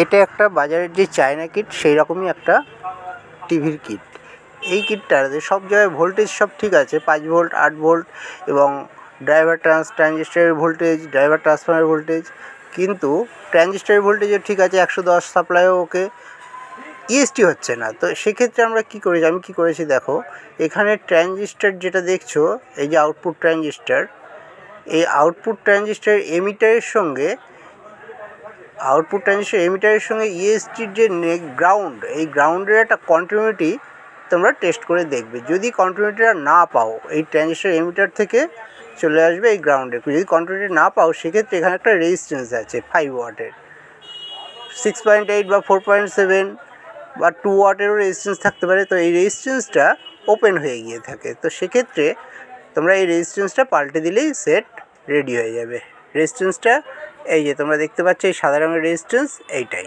এটা একটা বাজারের যে চায়না কিট সেই রকমই একটা টিভির কিট। এই কিটটাতে সব জায়গায় ভোল্টেজ সব ঠিক আছে, 5 ভোল্ট, 8 ভোল্ট এবং ড্রাইভার ট্রানজিস্টরের ভোল্টেজ, ড্রাইভার ট্রান্সফরমার ভোল্টেজ, কিন্তু ট্রানজিস্টরের ভোল্টেজও ঠিক আছে, 110 সাপ্লাইও ওকে, ইএসটি হচ্ছে না। তো সেক্ষেত্রে আমরা কী করেছি, আমি কী করেছি দেখো, এখানে ট্রানজিস্টর যেটা দেখছো, এই যে আউটপুট ট্রানজিস্টর, এই আউটপুট ট্রানজিস্টরের এমিটারের সঙ্গে ইএসটির যে গ্রাউন্ড, এই গ্রাউন্ডের একটা কন্টিনিউটি তোমরা টেস্ট করে দেখবে। যদি কন্টিনিউটিটা না পাও, এই ট্রানজিস্টর এমিটার থেকে চলে আসবে এই গ্রাউন্ডে। যদি কন্টিনিউটি না পাও, সেক্ষেত্রে এখানে একটা রেজিস্ট্যান্স আছে 5 ওয়াটের, 6.8 বা 4.7 বা 2 ওয়াটেরও রেজিস্ট্যান্স থাকতে পারে। তো এই রেজিস্ট্যান্সটা ওপেন হয়ে গিয়ে থাকে। তো সেক্ষেত্রে তোমরা এই রেজিস্ট্যান্সটা পাল্টে দিলেই সেট রেডি হয়ে যাবে। রেজিস্ট্যান্সটা এই যে তোমরা দেখতে পাচ্ছ, এই সাদা রঙের রেজিস্ট্যান্স এইটাই।